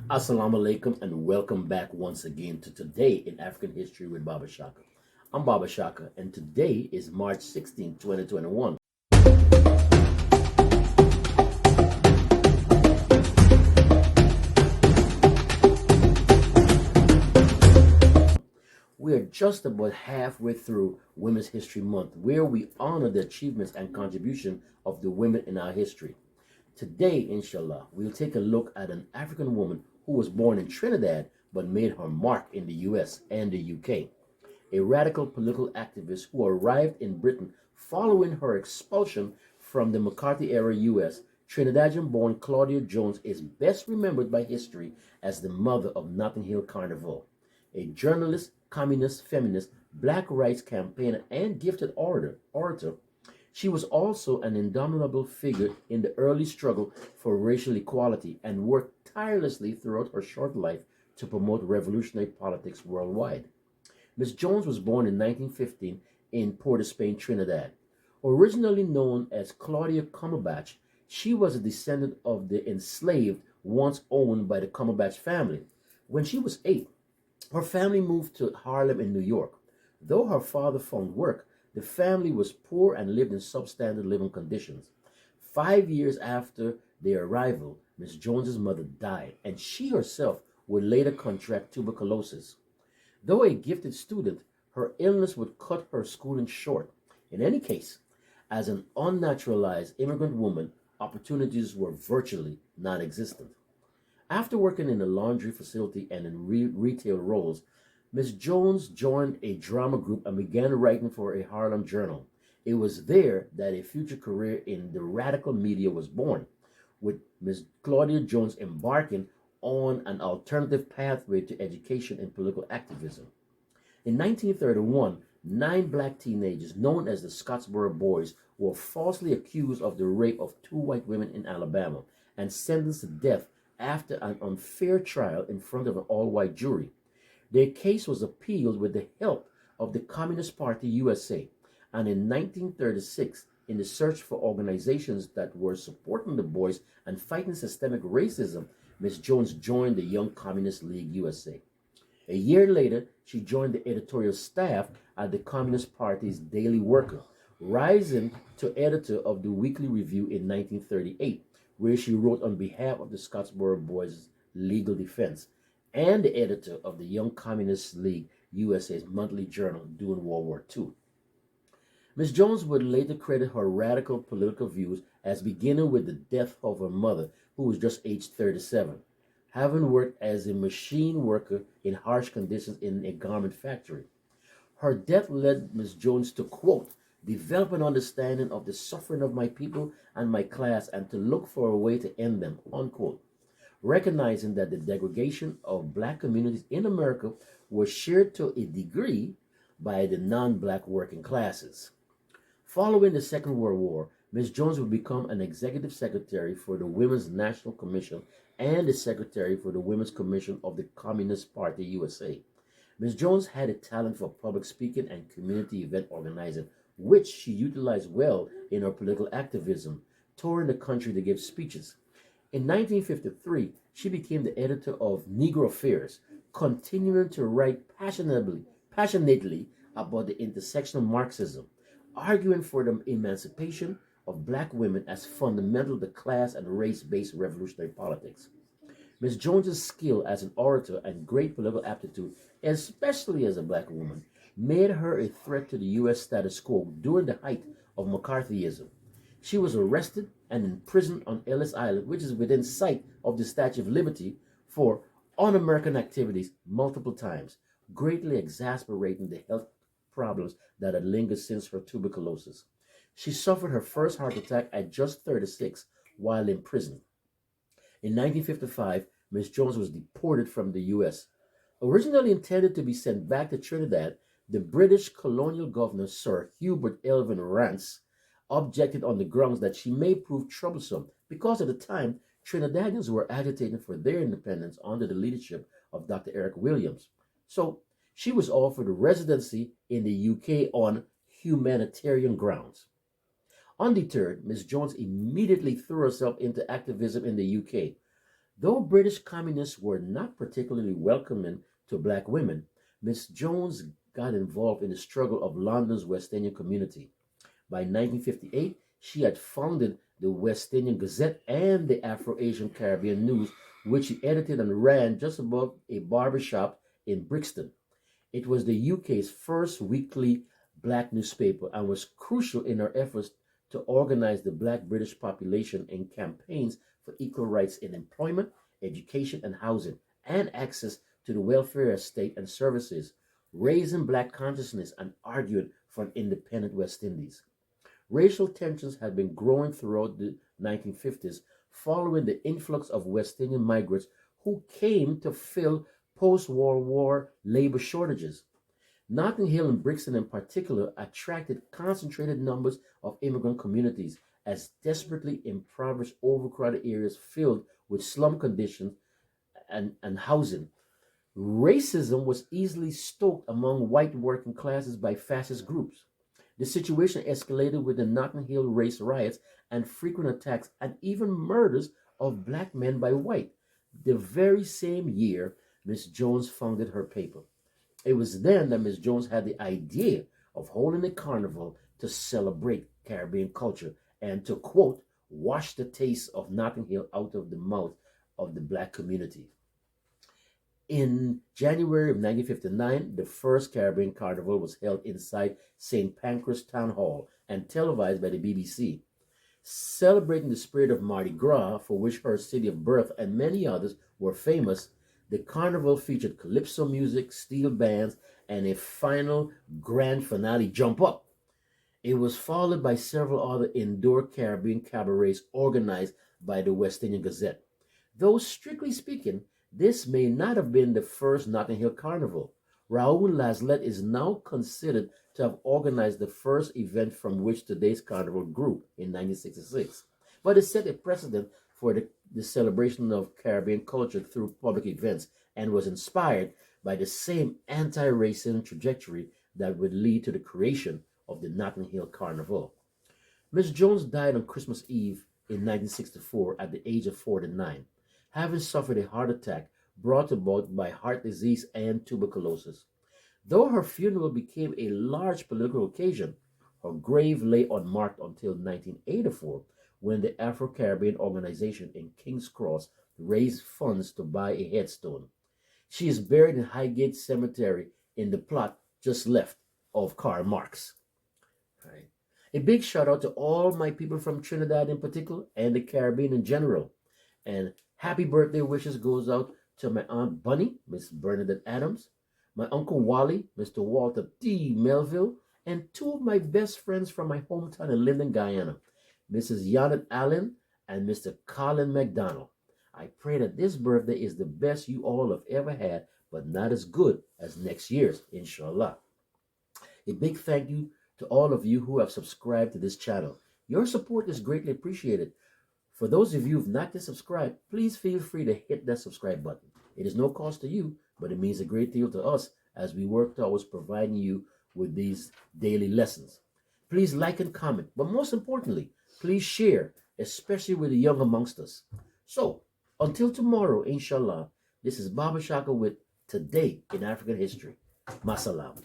Assalamu alaikum and welcome back once again to Today in African History with Baba Shaka. I'm Baba Shaka and today is March 16, 2021. We are just about halfway through Women's History Month, where we honor the achievements and contribution of the women in our history. Today, inshallah, we'll take a look at an African woman who was born in Trinidad but made her mark in the US and the UK. A radical political activist who arrived in Britain following her expulsion from the McCarthy era US, Trinidadian born Claudia Jones is best remembered by history as the mother of Notting Hill Carnival. A journalist, communist, feminist, black rights campaigner, and gifted orator, she was also an indomitable figure in the early struggle for racial equality and worked tirelessly throughout her short life to promote revolutionary politics worldwide. Miss Jones was born in 1915 in Port of Spain, Trinidad. Originally known as Claudia Cumberbatch, she was a descendant of the enslaved once owned by the Cumberbatch family. When she was 8, her family moved to Harlem in New York. Though her father found work, the family was poor and lived in substandard living conditions. 5 years after their arrival, Miss Jones's mother died, and she herself would later contract tuberculosis. Though a gifted student, her illness would cut her schooling short. In any case, as an unnaturalized immigrant woman, opportunities were virtually non existent. After working in a laundry facility and in retail roles, Miss Jones joined a drama group and began writing for a Harlem journal. It was there that a future career in the radical media was born, with Miss Claudia Jones embarking on an alternative pathway to education and political activism. In 1931, 9 black teenagers, known as the Scottsboro Boys, were falsely accused of the rape of 2 white women in Alabama and sentenced to death after an unfair trial in front of an all-white jury. Their case was appealed with the help of the Communist Party USA, and in 1936, in the search for organizations that were supporting the boys and fighting systemic racism, Miss Jones joined the Young Communist League USA. A year later, she joined the editorial staff at the Communist Party's Daily Worker, rising to editor of the Weekly Review in 1938, where she wrote on behalf of the Scottsboro Boys' legal defense, and the editor of the Young Communist League USA's monthly journal during World War II. Miss Jones would later credit her radical political views as beginning with the death of her mother, who was just aged 37, having worked as a machine worker in harsh conditions in a garment factory. Her death led Miss Jones to, quote, develop an understanding of the suffering of my people and my class and to look for a way to end them, unquote, recognizing that the degradation of black communities in America was shared to a degree by the non-black working classes. Following the Second World War, Ms. Jones would become an executive secretary for the Women's National Commission and the secretary for the Women's Commission of the Communist Party USA. Ms. Jones had a talent for public speaking and community event organizing, which she utilized well in her political activism, touring the country to give speeches. In 1953, she became the editor of Negro Affairs, continuing to write passionately about the intersection of Marxism, arguing for the emancipation of black women as fundamental to class and race-based revolutionary politics. Ms. Jones's skill as an orator and great political aptitude, especially as a black woman, made her a threat to the U.S. status quo during the height of McCarthyism. She was arrested and imprisoned on Ellis Island, which is within sight of the Statue of Liberty, for un-American activities multiple times, greatly exasperating the health problems that had lingered since her tuberculosis. She suffered her first heart attack at just 36 while in prison. In 1955, Miss Jones was deported from the U.S. Originally intended to be sent back to Trinidad, the British colonial governor, Sir Hubert Elvin Rance, objected on the grounds that she may prove troublesome because at the time, Trinidadians were agitating for their independence under the leadership of Dr. Eric Williams. So she was offered a residency in the UK on humanitarian grounds. Undeterred, Miss Jones immediately threw herself into activism in the UK. Though British communists were not particularly welcoming to black women, Miss Jones got involved in the struggle of London's West Indian community. By 1958, she had founded the West Indian Gazette and the Afro-Asian Caribbean News, which she edited and ran just above a barbershop in Brixton. It was the UK's first weekly black newspaper and was crucial in her efforts to organize the black British population in campaigns for equal rights in employment, education, and housing, and access to the welfare state and services, raising black consciousness and arguing for an independent West Indies. Racial tensions had been growing throughout the 1950s following the influx of West Indian migrants who came to fill post-World War labor shortages. Notting Hill and Brixton in particular attracted concentrated numbers of immigrant communities as desperately impoverished, overcrowded areas filled with slum conditions and housing. Racism was easily stoked among white working classes by fascist groups. The situation escalated with the Notting Hill race riots and frequent attacks and even murders of black men by white. The very same year, Miss Jones founded her paper. It was then that Miss Jones had the idea of holding a carnival to celebrate Caribbean culture and to, quote, wash the taste of Notting Hill out of the mouth of the black community. In January of 1959, the first Caribbean Carnival was held inside St. Pancras Town Hall and televised by the BBC. Celebrating the spirit of Mardi Gras, for which her city of birth and many others were famous, the carnival featured calypso music, steel bands, and a final grand finale jump up. It was followed by several other indoor Caribbean cabarets organized by the West Indian Gazette. Though strictly speaking, this may not have been the first Notting Hill Carnival. Raoul Laslett is now considered to have organized the first event from which today's carnival grew in 1966. But it set a precedent for the celebration of Caribbean culture through public events and was inspired by the same anti-racism trajectory that would lead to the creation of the Notting Hill Carnival. Miss Jones died on Christmas Eve in 1964 at the age of 49, having suffered a heart attack brought about by heart disease and tuberculosis. Though her funeral became a large political occasion, her grave lay unmarked until 1984, when the Afro-Caribbean organization in King's Cross raised funds to buy a headstone. She is buried in Highgate Cemetery in the plot just left of Karl Marx. Right. A big shout out to all my people from Trinidad in particular and the Caribbean in general. And happy birthday wishes goes out to my Aunt Bunny, Miss Bernadette Adams, my Uncle Wally, Mr. Walter D. Melville, and two of my best friends from my hometown in Linden, Guyana, Mrs. Janet Allen and Mr. Colin McDonald. I pray that this birthday is the best you all have ever had, but not as good as next year's, inshallah. A big thank you to all of you who have subscribed to this channel. Your support is greatly appreciated. For those of you who have not yet subscribed, please feel free to hit that subscribe button. It is no cost to you, but it means a great deal to us as we work towards providing you with these daily lessons. Please like and comment, but most importantly, please share, especially with the young amongst us. So, until tomorrow, inshallah, this is Baba Shaka with Today in African History. Masalam.